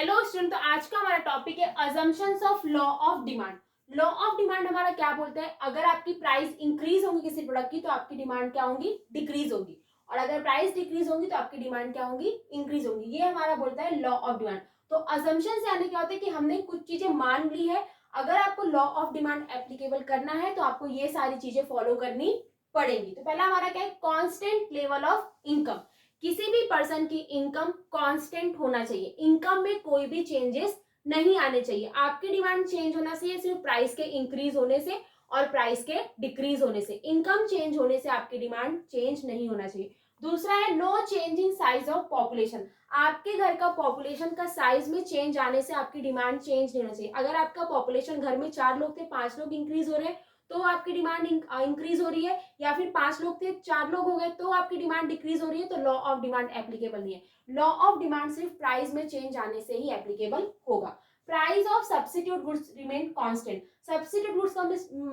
Hello student, तो आज का हमारा टॉपिक है assumptions of law of demand. Law of demand हमारा क्या बोलते हैं? अगर आपकी प्राइस इंक्रीज होगी किसी प्रोडक्ट की तो आपकी डिमांड क्या होगी? डिक्रीज होगी। और अगर प्राइस डिक्रीज होगी तो आपकी डिमांड क्या होगी? इंक्रीज होगी। ये हमारा बोलता है लॉ ऑफ डिमांड। तो अजम्पशंस यानी क्या होता है कि हमने कुछ चीजें मान ली है। अगर आपको लॉ ऑफ डिमांड एप्लीकेबल करना है तो आपको ये सारी चीजें फॉलो करनी पड़ेंगी। तो पहला हमारा क्या है? Constant level of income. किसी भी पर्सन की इनकम कांस्टेंट होना चाहिए। इनकम में कोई भी चेंजेस नहीं आने चाहिए। आपकी डिमांड चेंज होना चाहिए सिर्फ प्राइस के इंक्रीज होने से और प्राइस के डिक्रीज होने से। इनकम चेंज होने से आपकी डिमांड चेंज नहीं होना चाहिए। दूसरा है no change in size of population. आपके घर का पॉपुलेशन का साइज में चेंज आने से आपकी डिमांड चेंज नहीं होना चाहिए। अगर आपका पॉपुलेशन घर में 4 लोग थे, 5 लोग इंक्रीज हो रहे हैं तो आपकी डिमांड इंक्रीज हो रही है, या फिर 5 लोग थे 4 लोग हो गए तो आपकी डिमांड डिक्रीज हो रही है, तो लॉ ऑफ डिमांड एप्लीकेबल नहीं है। लॉ ऑफ डिमांड सिर्फ प्राइस में चेंज आने से ही एप्लीकेबल होगा। Price of substitute goods remain constant. Substitute goods का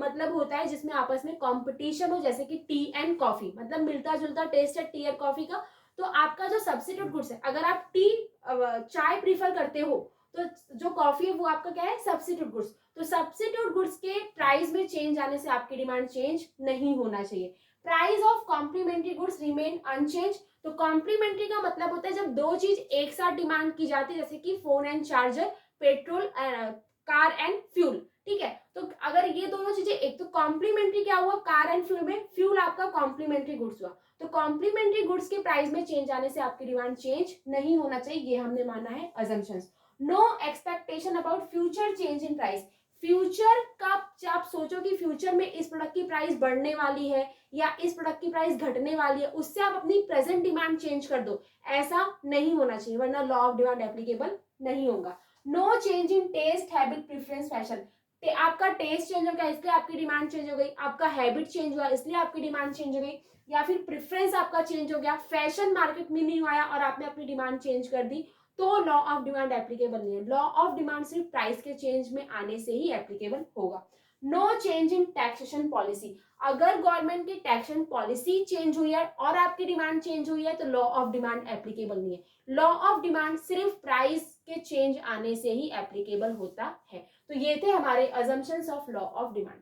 मतलब होता है जिसमें आपस में कंपटीशन हो, जैसे कि टी एंड कॉफी, मतलब मिलता जुलता टेस्ट है टी और कॉफी का। तो आपका जो सब्स्टिट्यूट गुड्स है, अगर आप टी चाय प्रीफर करते हो तो जो कॉफी है वो आपका क्या है? Substitute goods. तो सब्स्टिट्यूट गुड्स के प्राइस में चेंज आने से आपकी डिमांड चेंज नहीं होना चाहिए। Price of complementary goods remain unchange. तो कॉम्प्लीमेंट्री का मतलब होता है जब दो चीज एक साथ डिमांड की जाती है, जैसे कि phone and charger, petrol, car and fuel. ठीक है, तो अगर ये दोनों चीजें एक, तो कॉम्प्लीमेंट्री क्या हुआ? कार एंड फ्यूल में फ्यूल आपका कॉम्प्लीमेंट्री गुड्स हुआ। तो कॉम्प्लीमेंट्री गुड्स के प्राइस में चेंज आने से आपकी डिमांड चेंज नहीं होना चाहिए। ये हमने माना है assumptions. No expectation about future change in price. Future का आप सोचो कि फ्यूचर में इस प्रोडक्ट की प्राइस बढ़ने वाली है या इस प्रोडक्ट की प्राइस घटने वाली है, उससे आप अपनी प्रेजेंट डिमांड चेंज कर दो, ऐसा नहीं होना चाहिए, वरना लॉ ऑफ डिमांड एप्लीकेबल नहीं होगा। No change in taste, habit, preference, fashion. आपका टेस्ट चेंज हो गया इसलिए आपकी डिमांड चेंज हो गई, आपका हैबिट चेंज हुआ इसलिए आपकी डिमांड चेंज हो गई, या फिर प्रेफरेंस आपका चेंज हो गया, फैशन मार्केट में नहीं आया और आपने अपनी डिमांड चेंज कर दी, तो लॉ ऑफ डिमांड एप्लीकेबल नहीं है। लॉ ऑफ डिमांड सिर्फ प्राइस के चेंज में आने से ही एप्लीकेबल होगा। No change in taxation policy. अगर गवर्नमेंट की टैक्सेशन पॉलिसी चेंज हुई है और आपकी डिमांड चेंज हुई है तो लॉ ऑफ डिमांड एप्लीकेबल नहीं है। लॉ ऑफ डिमांड सिर्फ प्राइस के चेंज आने से ही एप्लीकेबल होता है। तो ये थे हमारे assumptions of law of demand.